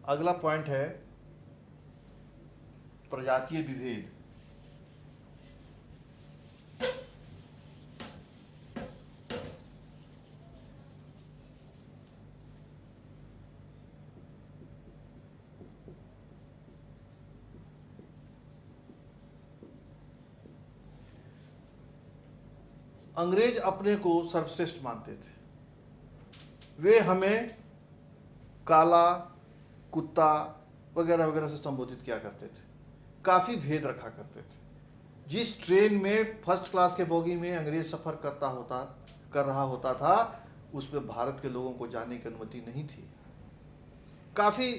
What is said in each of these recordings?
अगला पॉइंट है प्रजातीय विभेद। अंग्रेज अपने को सर्वश्रेष्ठ मानते थे। वे हमें काला, कुत्ता वगैरह वगैरह से संबोधित किया करते थे। काफ़ी भेद रखा करते थे। जिस ट्रेन में फर्स्ट क्लास के बोगी में अंग्रेज सफ़र कर रहा होता था, उसमें भारत के लोगों को जाने की अनुमति नहीं थी। काफ़ी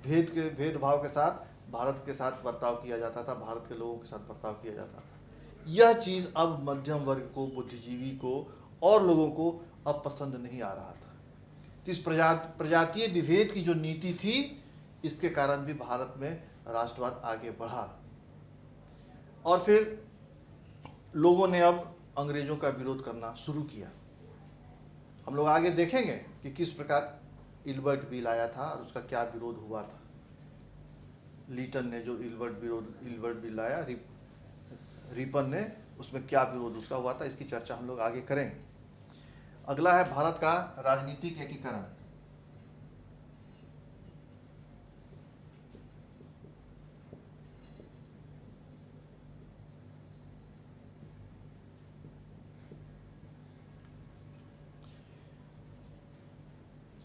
भेदभाव के साथ भारत के साथ बर्ताव किया जाता था, भारत के लोगों के साथ बर्ताव किया जाता था। यह चीज़ अब मध्यम वर्ग को, बुद्धिजीवी को और लोगों को अब पसंद नहीं आ रहा था। तो इस प्रजातीय विभेद की जो नीति थी, इसके कारण भी भारत में राष्ट्रवाद आगे बढ़ा और फिर लोगों ने अब अंग्रेजों का विरोध करना शुरू किया। हम लोग आगे देखेंगे कि किस प्रकार इल्बर्ट बिल आया था और उसका क्या विरोध हुआ था। लीटन ने जो इल्बर्ट बिल लाया, रिपन ने, उसमें क्या विरोध उसका हुआ था, इसकी चर्चा हम लोग आगे करेंगे। अगला है भारत का राजनीतिक एकीकरण।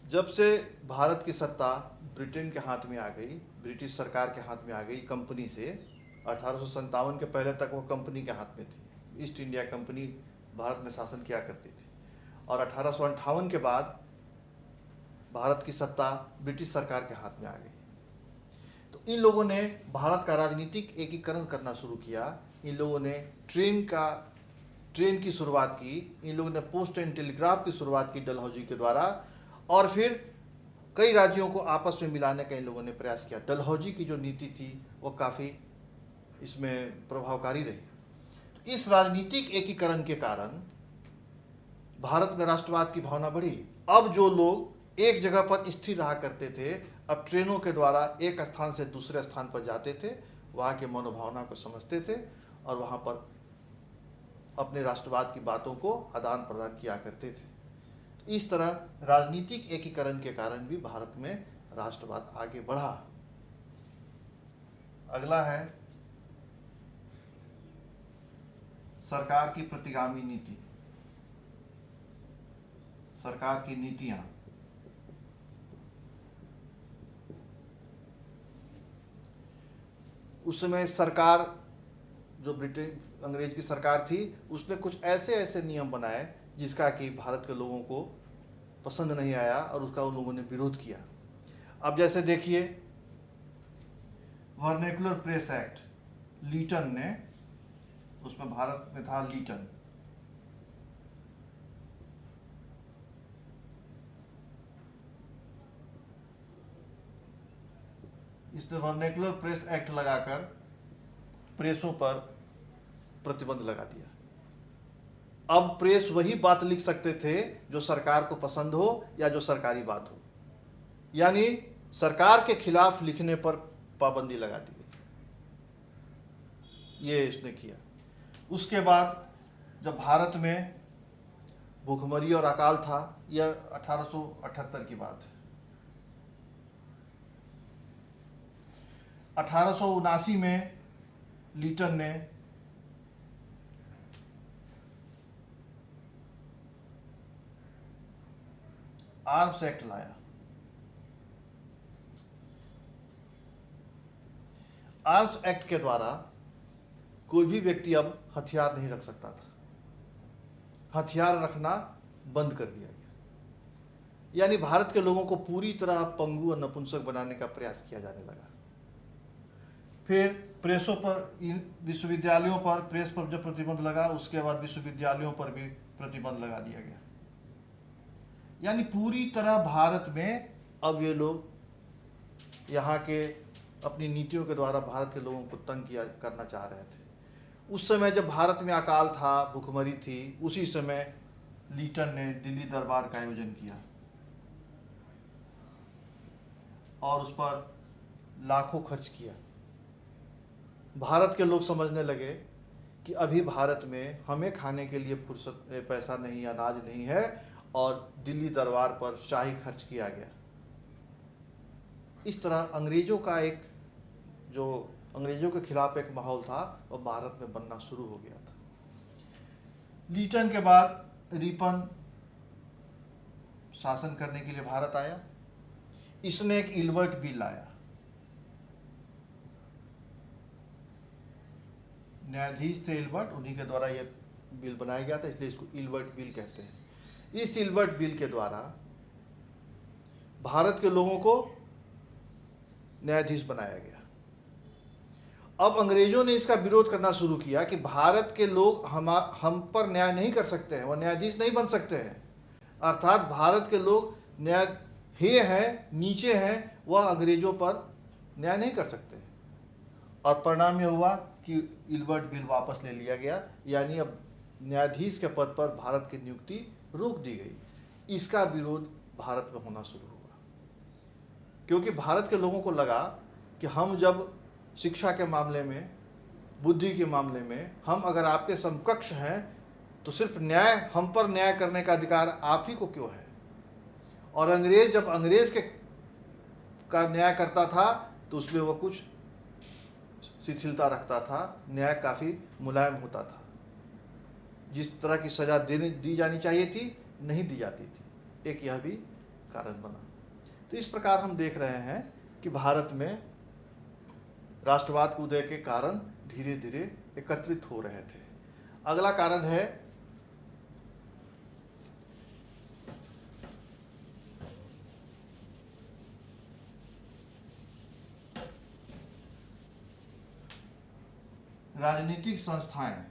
जब से भारत की सत्ता ब्रिटेन के हाथ में आ गई, ब्रिटिश सरकार के हाथ में आ गई कंपनी से, 1857 के पहले तक वो कंपनी के हाथ में थी। ईस्ट इंडिया कंपनी भारत में शासन किया करती थी और 1858 के बाद भारत की सत्ता ब्रिटिश सरकार के हाथ में आ गई। तो इन लोगों ने भारत का राजनीतिक एकीकरण करना शुरू किया। इन लोगों ने ट्रेन की शुरुआत की। इन लोगों ने पोस्ट एंड टेलीग्राफ की शुरुआत की डलहौजी के द्वारा और फिर कई राज्यों को आपस में मिलाने का इन लोगों ने प्रयास किया। डलहौजी की जो नीति थी वो काफ़ी इसमें प्रभावकारी रही। इस राजनीतिक एकीकरण के कारण भारत में राष्ट्रवाद की भावना बढ़ी। अब जो लोग एक जगह पर स्थिर रहा करते थे, अब ट्रेनों के द्वारा एक स्थान से दूसरे स्थान पर जाते थे, वहाँ के मनोभावना को समझते थे और वहाँ पर अपने राष्ट्रवाद की बातों को आदान प्रदान किया करते थे। इस तरह राजनीतिक एकीकरण के कारण भी भारत में राष्ट्रवाद आगे बढ़ा। अगला है सरकार की प्रतिगामी नीति, सरकार की नीतियां। उस समय सरकार, जो ब्रिटेन अंग्रेज की सरकार थी, उसने कुछ ऐसे नियम बनाए जिसका कि भारत के लोगों को पसंद नहीं आया और उसका उन लोगों ने विरोध किया। अब जैसे देखिए, वर्नेकुलर प्रेस एक्ट, लीटन ने, उसमें भारत में था लीटन। इसने वर्नेकुलर प्रेस एक्ट लगाकर प्रेसों पर प्रतिबंध लगा दिया। अब प्रेस वही बात लिख सकते थे जो सरकार को पसंद हो या जो सरकारी बात हो, यानी सरकार के खिलाफ लिखने पर पाबंदी लगा दी गई। ये इसने किया। उसके बाद जब भारत में भूखमरी और अकाल था, यह 1878 की बात है। 1879 में लीटन ने आर्म्स एक्ट लाया। आर्म्स एक्ट के द्वारा कोई भी व्यक्ति अब हथियार नहीं रख सकता था। हथियार रखना बंद कर दिया गया, यानी भारत के लोगों को पूरी तरह पंगु और नपुंसक बनाने का प्रयास किया जाने लगा। फिर प्रेसों पर, विश्वविद्यालयों पर, प्रेस पर जब प्रतिबंध लगा, उसके बाद विश्वविद्यालयों पर भी प्रतिबंध लगा दिया गया। यानी पूरी तरह भारत में अब ये लोग यहाँ के अपनी नीतियों के द्वारा भारत के लोगों को तंग करना चाह रहे थे। उस समय जब भारत में अकाल था, भूखमरी थी, उसी समय लीटन ने दिल्ली दरबार का आयोजन किया और उस पर लाखों खर्च किया। भारत के लोग समझने लगे कि अभी भारत में हमें खाने के लिए फुर्सत पैसा नहीं, अनाज नहीं है, और दिल्ली दरबार पर शाही खर्च किया गया। इस तरह अंग्रेजों का एक जो अंग्रेजों के खिलाफ एक माहौल था वो भारत में बनना शुरू हो गया था। लीटन के बाद रिपन शासन करने के लिए भारत आया। इसने एक इल्बर्ट बिल लाया। न्यायाधीश थे इल्बर्ट, उन्हीं के द्वारा यह बिल बनाया गया था, इसलिए इसको इल्बर्ट बिल कहते हैं। इस इल्बर्ट बिल के द्वारा भारत के लोगों को न्यायाधीश बनाया गया। अब अंग्रेजों ने इसका विरोध करना शुरू किया कि भारत के लोग हम पर न्याय नहीं कर सकते हैं, वह न्यायाधीश नहीं बन सकते हैं। अर्थात भारत के लोग न्याय हे हैं, नीचे हैं, वह अंग्रेजों पर न्याय नहीं कर सकते। और परिणाम यह हुआ कि इल्बर्ट बिल वापस ले लिया गया, यानी अब न्यायाधीश के पद पर भारत की नियुक्ति रोक दी गई। इसका विरोध भारत में होना शुरू हुआ, क्योंकि भारत के लोगों को लगा कि हम जब शिक्षा के मामले में, बुद्धि के मामले में हम अगर आपके समकक्ष हैं तो सिर्फ न्याय, हम पर न्याय करने का अधिकार आप ही को क्यों है। और अंग्रेज जब अंग्रेज का न्याय करता था तो उसमें वह कुछ शिथिलता रखता था, न्याय काफ़ी मुलायम होता था। जिस तरह की सज़ा दी जानी चाहिए थी नहीं दी जाती थी। एक यह भी कारण बना। तो इस प्रकार हम देख रहे हैं कि भारत में राष्ट्रवाद के उदय के कारण धीरे धीरे एकत्रित हो रहे थे। अगला कारण है राजनीतिक संस्थाएं।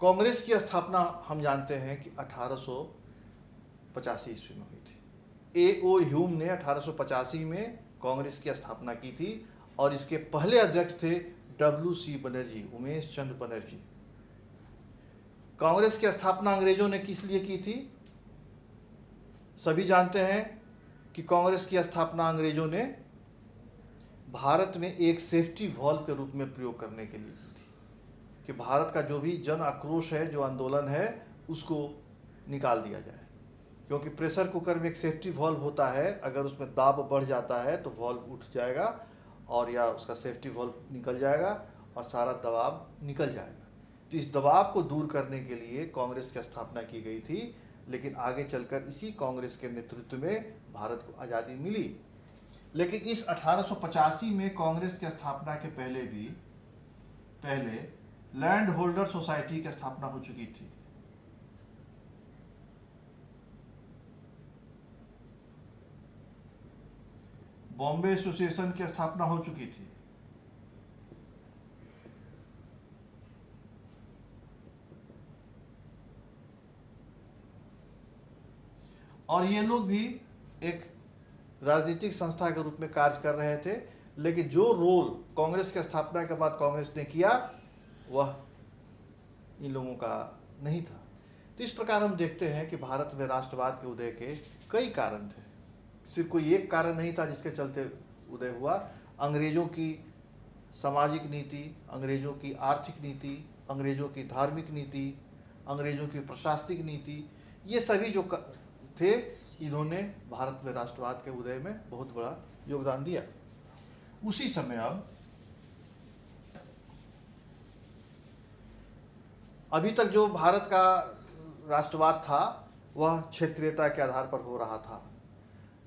कांग्रेस की स्थापना हम जानते हैं कि 1885 ईस्वी में हुई थी। A.O. ह्यूम ने 1885 में कांग्रेस की स्थापना की थी और इसके पहले अध्यक्ष थे W.C. बनर्जी, उमेश चंद्र बनर्जी। कांग्रेस की स्थापना अंग्रेजों ने किस लिए की थी? सभी जानते हैं कि कांग्रेस की स्थापना अंग्रेजों ने भारत में एक सेफ्टी वॉल्व के रूप में प्रयोग करने के लिए की थी, कि भारत का जो भी जन आक्रोश है, जो आंदोलन है, उसको निकाल दिया जाए। क्योंकि प्रेशर कुकर में एक सेफ्टी वॉल्व होता है, अगर उसमें दाब बढ़ जाता है तो वॉल्व उठ जाएगा और या उसका सेफ्टी वॉल्व निकल जाएगा और सारा दबाव निकल जाएगा। तो इस दबाव को दूर करने के लिए कांग्रेस की स्थापना की गई थी। लेकिन आगे चलकर इसी कांग्रेस के नेतृत्व में भारत को आज़ादी मिली। लेकिन इस 1885 में कांग्रेस की स्थापना के पहले लैंड होल्डर सोसाइटी की स्थापना हो चुकी थी। बॉम्बे एसोसिएशन की स्थापना हो चुकी थी। और ये लोग भी एक राजनीतिक संस्था के रूप में कार्य कर रहे थे। लेकिन जो रोल कांग्रेस की स्थापना के बाद कांग्रेस ने किया वह इन लोगों का नहीं था। तो इस प्रकार हम देखते हैं कि भारत में राष्ट्रवाद के उदय के कई कारण थे। सिर्फ कोई एक कारण नहीं था जिसके चलते उदय हुआ। अंग्रेजों की सामाजिक नीति, अंग्रेजों की आर्थिक नीति, अंग्रेजों की धार्मिक नीति, अंग्रेजों की प्रशासनिक नीति, ये सभी जो थे, इन्होंने भारत में राष्ट्रवाद के उदय में बहुत बड़ा योगदान दिया। उसी समय अब अभी तक जो भारत का राष्ट्रवाद था वह क्षेत्रीयता के आधार पर हो रहा था।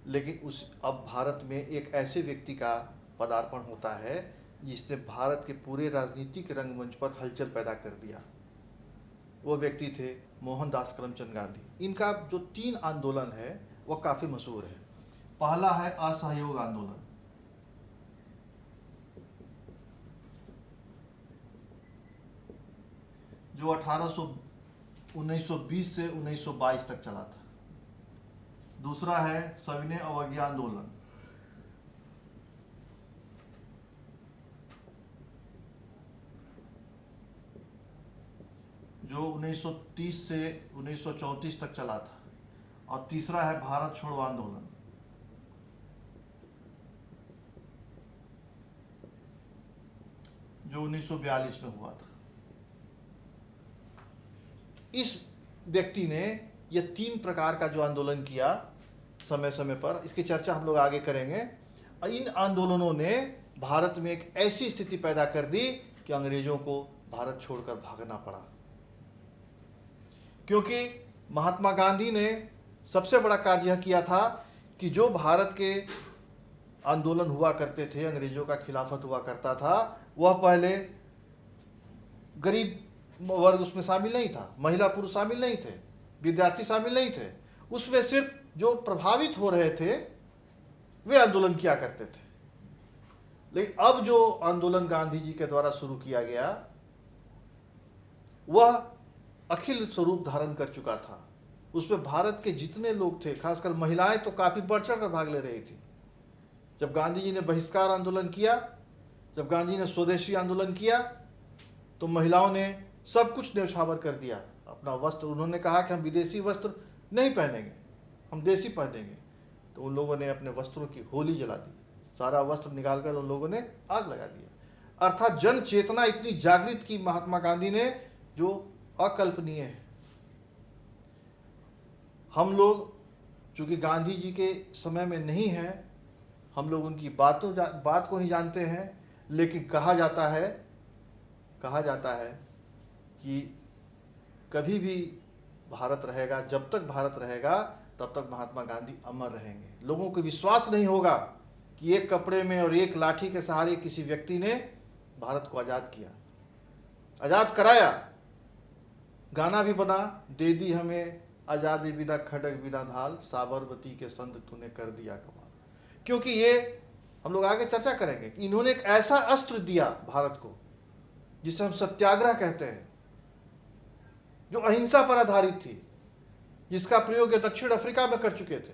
लेकिन अब भारत में एक ऐसे व्यक्ति का पदार्पण होता है जिसने भारत के पूरे राजनीतिक रंगमंच पर हलचल पैदा कर दिया। वो व्यक्ति थे मोहनदास करमचंद गांधी। इनका जो 3 आंदोलन है वह काफ़ी मशहूर है। पहला है असहयोग आंदोलन, जो 1920 से 1922 तक चला था। दूसरा है सविनय अवज्ञा आंदोलन, जो 1930 से 1934 तक चला था, और तीसरा है भारत छोड़ो आंदोलन, जो 1942 में हुआ था। इस व्यक्ति ने यह 3 प्रकार का जो आंदोलन किया समय समय पर, इसकी चर्चा हम लोग आगे करेंगे। इन आंदोलनों ने भारत में एक ऐसी स्थिति पैदा कर दी कि अंग्रेजों को भारत छोड़कर भागना पड़ा, क्योंकि महात्मा गांधी ने सबसे बड़ा कार्य यह किया था कि जो भारत के आंदोलन हुआ करते थे, अंग्रेजों का खिलाफत हुआ करता था, वह पहले गरीब वर्ग उसमें शामिल नहीं था, महिला पुरुष शामिल नहीं थे, विद्यार्थी शामिल नहीं थे, उसमें सिर्फ जो प्रभावित हो रहे थे वे आंदोलन किया करते थे। लेकिन अब जो आंदोलन गांधी जी के द्वारा शुरू किया गया वह अखिल स्वरूप धारण कर चुका था। उसमें भारत के जितने लोग थे, खासकर महिलाएं तो काफी बढ़ चढ़ कर भाग ले रही थी। जब गांधी जी ने बहिष्कार आंदोलन किया, जब गांधी जी ने स्वदेशी आंदोलन किया, तो महिलाओं ने सब कुछ न्यौछावर कर दिया। अपना वस्त्र, उन्होंने कहा कि हम विदेशी वस्त्र नहीं पहनेंगे, हम देसी पहनेंगे। तो उन लोगों ने अपने वस्त्रों की होली जला दी, सारा वस्त्र निकालकर उन लोगों ने आग लगा दिया। अर्थात जन चेतना इतनी जागृत की महात्मा गांधी ने, जो अकल्पनीय है। हम लोग चूंकि गांधी जी के समय में नहीं हैं, हम लोग उनकी बात को ही जानते हैं, लेकिन कहा जाता है कि कभी भी भारत रहेगा, जब तक भारत रहेगा तब तक महात्मा गांधी अमर रहेंगे। लोगों को विश्वास नहीं होगा कि एक कपड़े में और एक लाठी के सहारे किसी व्यक्ति ने भारत को आज़ाद किया, आज़ाद कराया। गाना भी बना, दे दी हमें आज़ादी बिना खड़ग बिना ढाल, साबरमती के संग तूने कर दिया कमाल। क्योंकि ये हम लोग आगे चर्चा करेंगे कि इन्होंने एक ऐसा अस्त्र दिया भारत को जिसे हम सत्याग्रह कहते हैं, जो अहिंसा पर आधारित थी, जिसका प्रयोग ये दक्षिण अफ्रीका में कर चुके थे।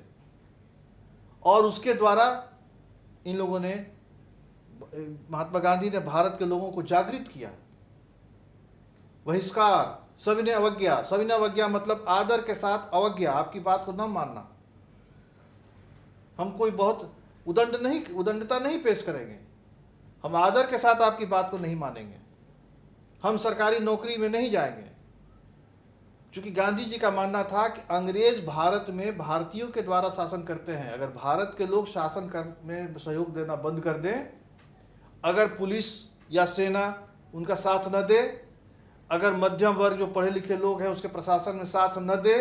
और उसके द्वारा इन लोगों ने, महात्मा गांधी ने भारत के लोगों को जागृत किया। बहिष्कार, सविनय अवज्ञा, सविनय अवज्ञा मतलब आदर के साथ अवज्ञा, आपकी बात को न मानना। हम कोई बहुत उदंडता नहीं पेश करेंगे, हम आदर के साथ आपकी बात को नहीं मानेंगे, हम सरकारी नौकरी में नहीं जाएंगे। क्योंकि गांधी जी का मानना था कि अंग्रेज भारत में भारतीयों के द्वारा शासन करते हैं। अगर भारत के लोग शासन में सहयोग देना बंद कर दें, अगर पुलिस या सेना उनका साथ न दे, अगर मध्यम वर्ग जो पढ़े लिखे लोग हैं उसके प्रशासन में साथ न दे,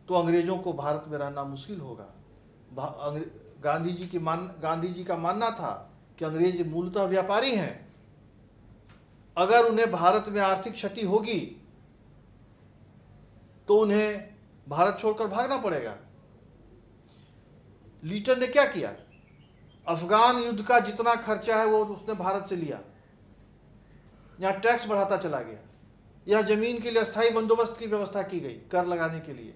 तो अंग्रेजों को भारत में रहना मुश्किल होगा। गांधी जी का मानना था कि अंग्रेज मूलतः व्यापारी हैं। अगर उन्हें भारत में आर्थिक क्षति होगी तो उन्हें भारत छोड़कर भागना पड़ेगा। लीटर ने क्या किया? अफगान युद्ध का जितना खर्चा है वो उसने भारत से लिया। यहाँ टैक्स बढ़ाता चला गया, यहाँ जमीन के लिए अस्थायी बंदोबस्त की व्यवस्था की गई, कर लगाने के लिए।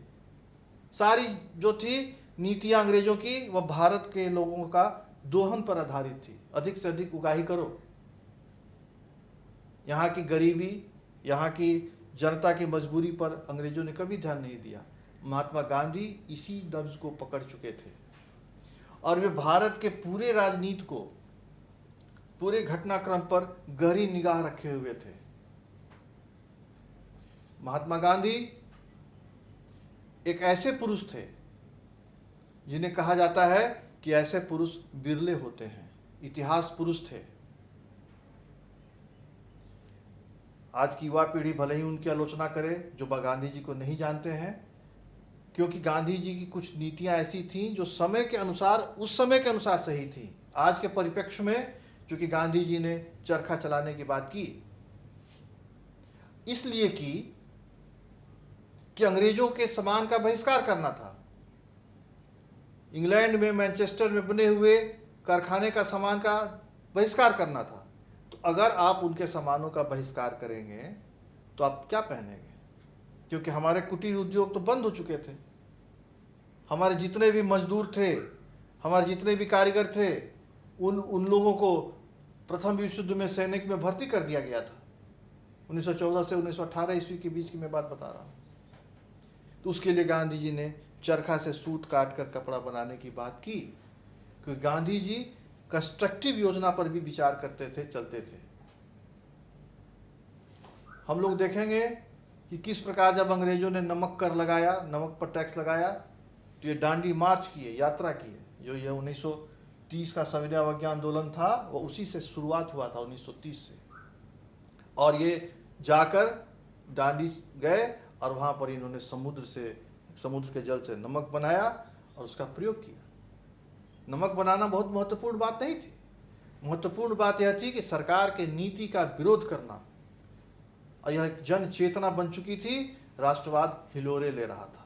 सारी जो थी नीतियां अंग्रेजों की, वह भारत के लोगों का दोहन पर आधारित थी। अधिक से अधिक उगाही करो। यहाँ की गरीबी, यहाँ की जनता की मजबूरी पर अंग्रेजों ने कभी ध्यान नहीं दिया। महात्मा गांधी इसी नब्ज को पकड़ चुके थे और वे भारत के पूरे राजनीति को, पूरे घटनाक्रम पर गहरी निगाह रखे हुए थे। महात्मा गांधी एक ऐसे पुरुष थे जिन्हें कहा जाता है कि ऐसे पुरुष बिरले होते हैं, इतिहास पुरुष थे। आज की युवा पीढ़ी भले ही उनकी आलोचना करे जो गांधी जी को नहीं जानते हैं, क्योंकि गांधी जी की कुछ नीतियां ऐसी थीं जो समय के अनुसार, उस समय के अनुसार सही थी। आज के परिप्रेक्ष्य में क्योंकि गांधी जी ने चरखा चलाने की बात की, इसलिए कि अंग्रेजों के सामान का बहिष्कार करना था। इंग्लैंड में, मैनचेस्टर में बने हुए कारखाने का सामान का बहिष्कार करना था। तो अगर आप उनके सामानों का बहिष्कार करेंगे तो आप क्या पहनेंगे? क्योंकि हमारे कुटीर उद्योग तो बंद हो चुके थे। हमारे जितने भी मजदूर थे, हमारे जितने भी कारीगर थे, उन लोगों को प्रथम विश्व युद्ध में सैनिक में भर्ती कर दिया गया था। 1914 से 1918 ईस्वी के बीच की मैं बात बता रहा हूँ। तो उसके लिए गांधी जी ने चरखा से सूत काट कर कपड़ा बनाने की बात की, क्योंकि गांधी जी कंस्ट्रक्टिव योजना पर भी विचार करते थे, चलते थे। हम लोग देखेंगे कि किस प्रकार जब अंग्रेजों ने नमक कर लगाया, नमक पर टैक्स लगाया, तो ये दांडी मार्च किए, यात्रा किए। जो ये 1930 का सविनय अवज्ञा आंदोलन था, वो उसी से शुरुआत हुआ था, 1930 से। और ये जाकर दांडी गए और वहाँ पर इन्होंने समुद्र के जल से नमक बनाया और उसका प्रयोग किया। नमक बनाना बहुत महत्वपूर्ण बात नहीं थी। महत्वपूर्ण बात यह थी कि सरकार के नीति का विरोध करना, और यह जन चेतना बन चुकी थी, राष्ट्रवाद हिलोरे ले रहा था।